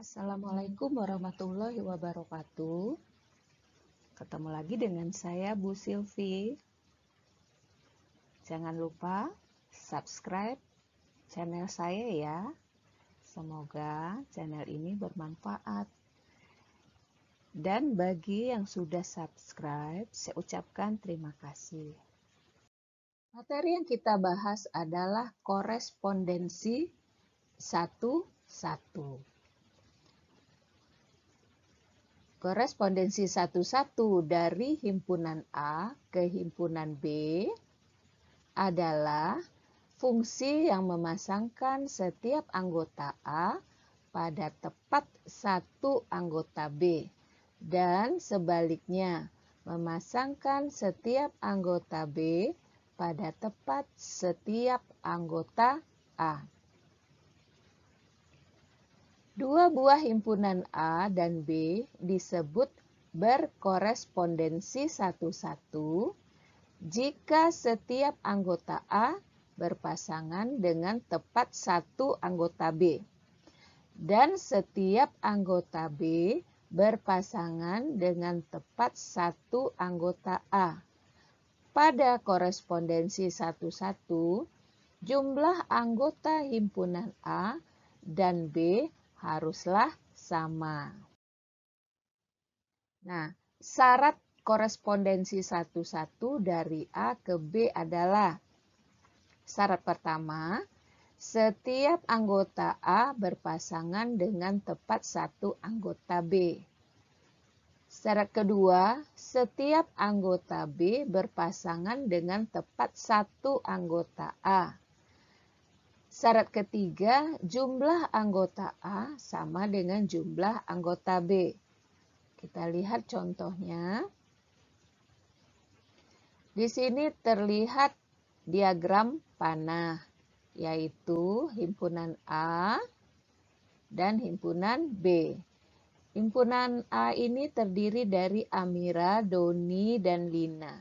Assalamualaikum warahmatullahi wabarakatuh. Ketemu lagi dengan saya Bu Silvi. Jangan lupa subscribe channel saya ya. Semoga channel ini bermanfaat. Dan bagi yang sudah subscribe, saya ucapkan terima kasih. Materi yang kita bahas adalah korespondensi 1:1. Korespondensi 1:1 dari himpunan A ke himpunan B adalah fungsi yang memasangkan setiap anggota A pada tepat satu anggota B dan sebaliknya memasangkan setiap anggota B pada tepat setiap anggota A. Dua buah himpunan A dan B disebut berkorespondensi 1:1 jika setiap anggota A berpasangan dengan tepat satu anggota B dan setiap anggota B berpasangan dengan tepat satu anggota A. Pada korespondensi 1:1, jumlah anggota himpunan A dan B haruslah sama. Nah, syarat korespondensi 1:1 dari A ke B adalah: syarat pertama, setiap anggota A berpasangan dengan tepat satu anggota B. Syarat kedua, setiap anggota B berpasangan dengan tepat satu anggota A. Syarat ketiga, jumlah anggota A sama dengan jumlah anggota B. Kita lihat contohnya. Di sini terlihat diagram panah, yaitu himpunan A dan himpunan B. Himpunan A ini terdiri dari Amira, Doni, dan Lina.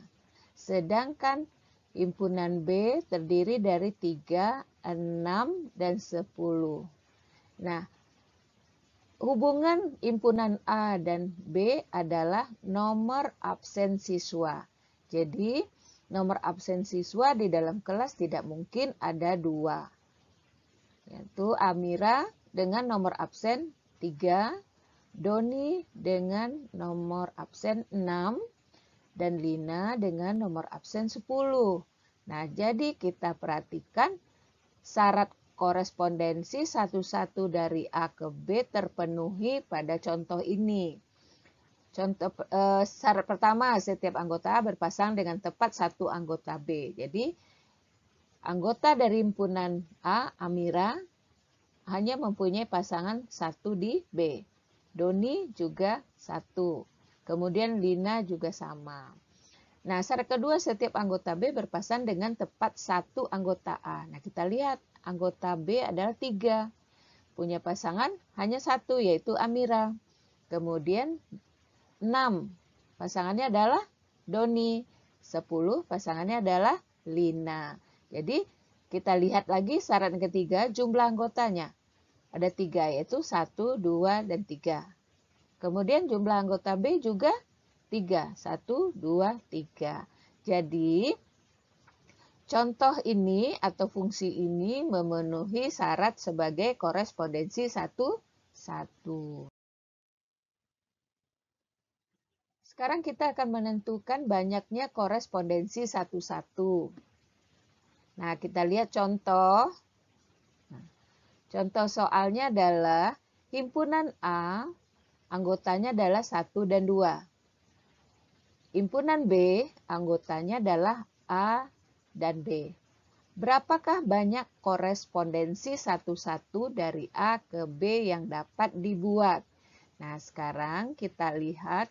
Sedangkan himpunan B terdiri dari 3, 6, dan 10. Nah, hubungan himpunan A dan B adalah nomor absen siswa. Jadi, nomor absen siswa di dalam kelas tidak mungkin ada 2. Yaitu Amira dengan nomor absen 3, Doni dengan nomor absen 6, dan Lina dengan nomor absen 10. Nah, jadi kita perhatikan syarat korespondensi 1:1 dari A ke B terpenuhi pada contoh ini. Contoh syarat pertama, setiap anggota A berpasang dengan tepat satu anggota B. Jadi, anggota dari himpunan A, Amira, hanya mempunyai pasangan satu di B. Doni juga 1. Kemudian Lina juga sama. Nah, syarat kedua, setiap anggota B berpasangan dengan tepat satu anggota A. Nah, kita lihat anggota B adalah 3. Punya pasangan hanya 1, yaitu Amira. Kemudian 6, pasangannya adalah Doni. 10, pasangannya adalah Lina. Jadi, kita lihat lagi syarat ketiga, jumlah anggotanya. Ada 3, yaitu 1, 2, dan 3. Kemudian jumlah anggota B juga 3. 1, 2, 3. Jadi, contoh ini atau fungsi ini memenuhi syarat sebagai korespondensi 1:1. Sekarang kita akan menentukan banyaknya korespondensi 1:1. Nah, kita lihat contoh. Contoh soalnya adalah himpunan A, anggotanya adalah 1 dan 2. Himpunan B, anggotanya adalah A dan B. Berapakah banyak korespondensi 1:1 dari A ke B yang dapat dibuat? Nah, sekarang kita lihat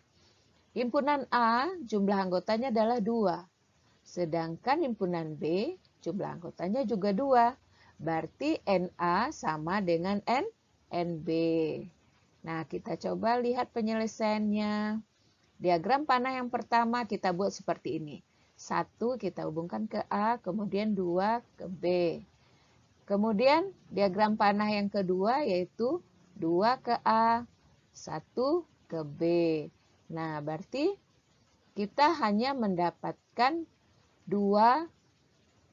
himpunan A, jumlah anggotanya adalah 2. Sedangkan himpunan B, jumlah anggotanya juga 2. Berarti NA sama dengan NB. Nah, kita coba lihat penyelesaiannya. Diagram panah yang pertama kita buat seperti ini. 1 kita hubungkan ke A, kemudian 2 ke B. Kemudian diagram panah yang kedua yaitu 2 ke A, 1 ke B. Nah, berarti kita hanya mendapatkan 2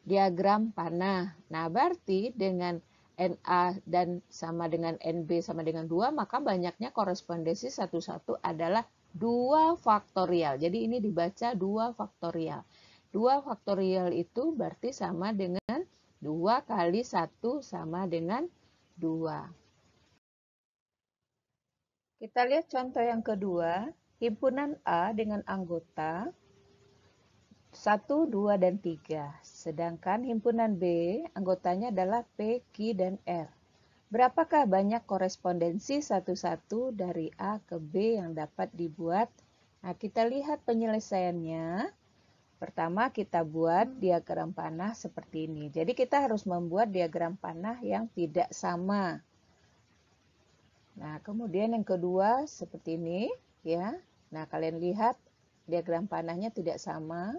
diagram panah. Nah, berarti dengan NA dan sama dengan NB sama dengan 2, maka banyaknya korespondensi 1-1 adalah 2 faktorial. Jadi ini dibaca 2 faktorial. 2 faktorial itu berarti sama dengan 2 kali 1 sama dengan 2. Kita lihat contoh yang kedua. Himpunan A dengan anggota 1, 2, dan 3. Sedangkan himpunan B, anggotanya adalah P, Q, dan R. Berapakah banyak korespondensi 1-1 dari A ke B yang dapat dibuat? Nah, kita lihat penyelesaiannya. Pertama, kita buat diagram panah seperti ini. Jadi, kita harus membuat diagram panah yang tidak sama. Nah, kemudian yang kedua seperti ini, ya. Nah, kalian lihat diagram panahnya tidak sama.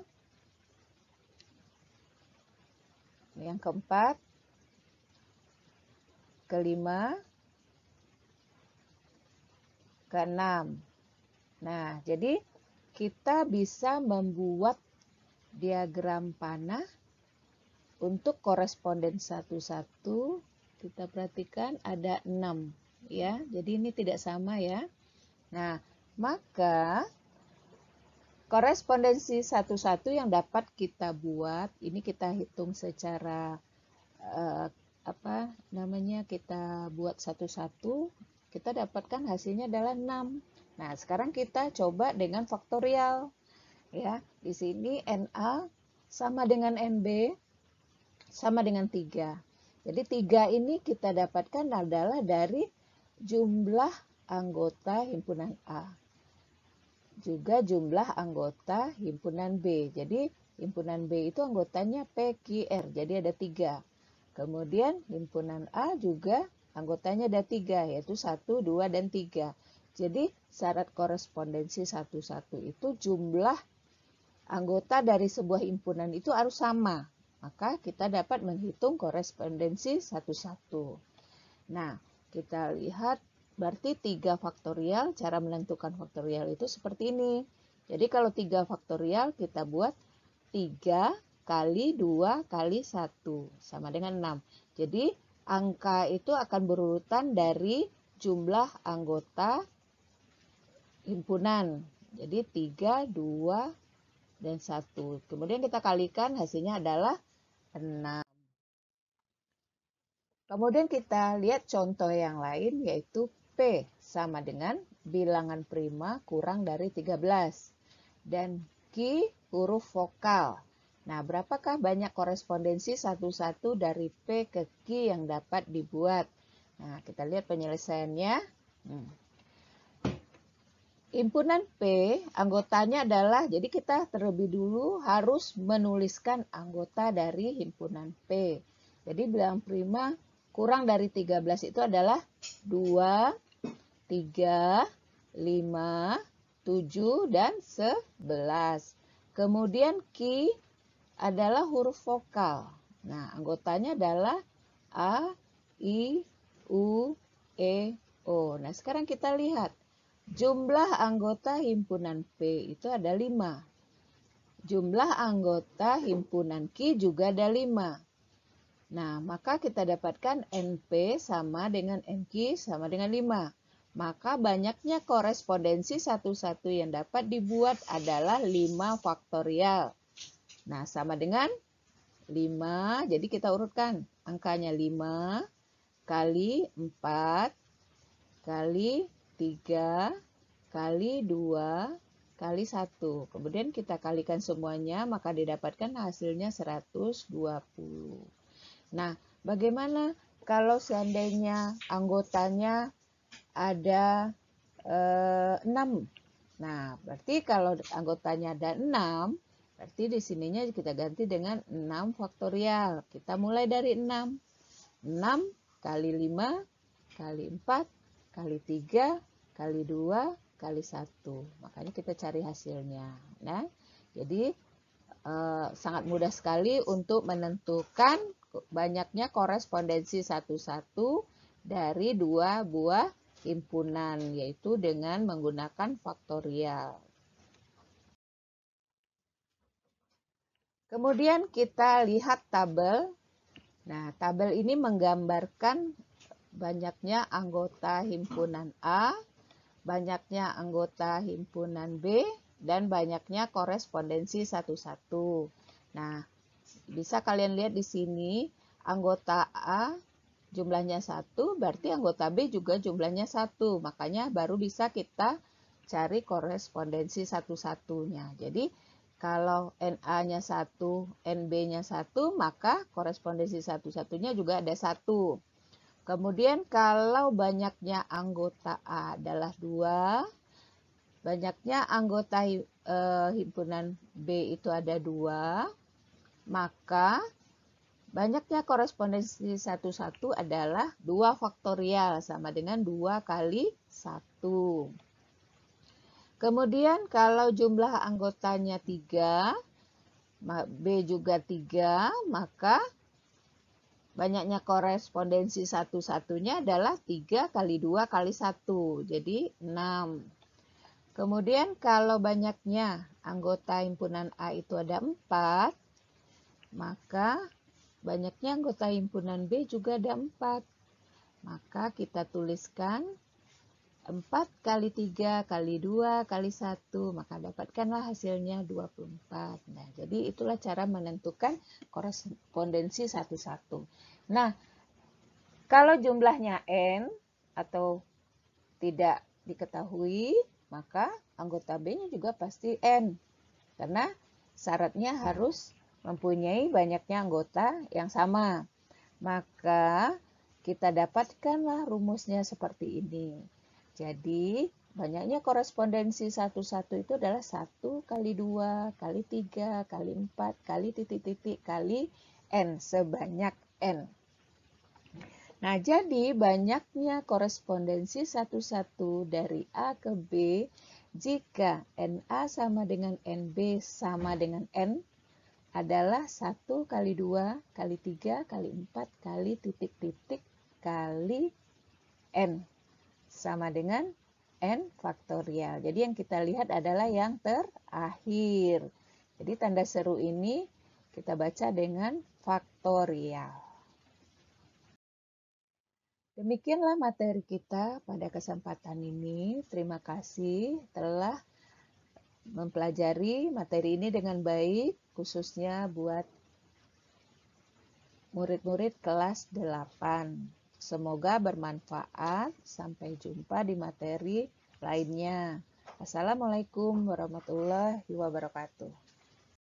Yang keempat, kelima, keenam. Nah, jadi kita bisa membuat diagram panah untuk koresponden 1-1. Kita perhatikan ada 6, ya. Jadi ini tidak sama, ya. Nah, maka korespondensi 1-1 yang dapat kita buat, ini kita hitung secara kita buat 1-1, kita dapatkan hasilnya adalah 6. Nah, sekarang kita coba dengan faktorial. Ya, di sini NA sama dengan NB sama dengan 3. Jadi 3 ini kita dapatkan adalah dari jumlah anggota himpunan A. Juga jumlah anggota himpunan B. Jadi himpunan B itu anggotanya P, Q, R. Jadi ada 3. Kemudian himpunan A juga anggotanya ada 3, yaitu 1, 2, dan 3. Jadi syarat korespondensi 1-1 itu jumlah anggota dari sebuah himpunan itu harus sama. Maka kita dapat menghitung korespondensi 1-1. Nah, kita lihat berarti 3 faktorial, cara menentukan faktorial itu seperti ini. Jadi kalau 3 faktorial kita buat 3 kali 2 kali 1 sama dengan 6. Jadi angka itu akan berurutan dari jumlah anggota himpunan. Jadi 3, 2, dan 1. Kemudian kita kalikan hasilnya adalah 6. Kemudian kita lihat contoh yang lain yaitu P sama dengan bilangan prima kurang dari 13. Dan Q huruf vokal. Nah, berapakah banyak korespondensi 1-1 dari P ke Q yang dapat dibuat? Nah, kita lihat penyelesaiannya. Himpunan P, anggotanya adalah, jadi kita terlebih dulu harus menuliskan anggota dari himpunan P. Jadi bilangan prima kurang dari 13 itu adalah 2, 3, 5, 7, dan 11. Kemudian Q adalah huruf vokal. Nah, anggotanya adalah A, I, U, E, O. Nah, sekarang kita lihat. Jumlah anggota himpunan P itu ada 5. Jumlah anggota himpunan Q juga ada 5. Nah, maka kita dapatkan NP sama dengan NQ sama dengan 5. Maka banyaknya korespondensi 1-1 yang dapat dibuat adalah 5 faktorial. Nah, sama dengan 5, jadi kita urutkan angkanya 5 kali 4 kali 3 kali 2 kali 1. Kemudian kita kalikan semuanya, maka didapatkan hasilnya 120. Nah, bagaimana kalau seandainya anggotanya ada 6? Nah, berarti kalau anggotanya ada 6, berarti di sininya kita ganti dengan 6 faktorial. Kita mulai dari 6. 6 kali 5 kali 4 kali 3 kali 2 kali 1. Makanya kita cari hasilnya. Nah, jadi sangat mudah sekali untuk menentukan banyaknya korespondensi 1-1 dari dua buah himpunan, yaitu dengan menggunakan faktorial. Kemudian kita lihat tabel. Nah, tabel ini menggambarkan banyaknya anggota himpunan A, banyaknya anggota himpunan B, dan banyaknya korespondensi satu-satu. Nah, bisa kalian lihat di sini, anggota A jumlahnya 1, berarti anggota B juga jumlahnya 1. Makanya baru bisa kita cari korespondensi satu-satunya. Jadi, kalau NA-nya 1, NB-nya 1, maka korespondensi satu-satunya juga ada 1. Kemudian kalau banyaknya anggota A adalah 2, banyaknya anggota himpunan B itu ada 2, maka banyaknya korespondensi satu-satu adalah 2 faktorial sama dengan 2 kali 1. Kemudian kalau jumlah anggotanya 3, B juga 3, maka banyaknya korespondensi satu-satunya adalah 3 kali 2 kali 1, jadi 6. Kemudian kalau banyaknya anggota himpunan A itu ada 4, maka banyaknya anggota himpunan B juga ada 4. Maka kita tuliskan 4 kali 3 kali 2 kali 1, maka dapatkanlah hasilnya 24. Nah, jadi itulah cara menentukan korespondensi satu-satu. Nah, kalau jumlahnya N atau tidak diketahui, maka anggota B-nya juga pasti N. Karena syaratnya harus mempunyai banyaknya anggota yang sama. Maka kita dapatkanlah rumusnya seperti ini. Jadi, banyaknya korespondensi satu-satu itu adalah 1 kali 2 kali 3 kali 4 kali titik-titik kali N, sebanyak N. Nah, jadi banyaknya korespondensi satu-satu dari A ke B jika NA sama dengan NB sama dengan N adalah 1 kali 2 kali 3 kali 4 kali titik-titik kali N. Sama dengan N faktorial. Jadi yang kita lihat adalah yang terakhir. Jadi tanda seru ini kita baca dengan faktorial. Demikianlah materi kita pada kesempatan ini. Terima kasih telah mempelajari materi ini dengan baik, khususnya buat murid-murid kelas 8. Semoga bermanfaat. Sampai jumpa di materi lainnya. Assalamualaikum warahmatullahi wabarakatuh.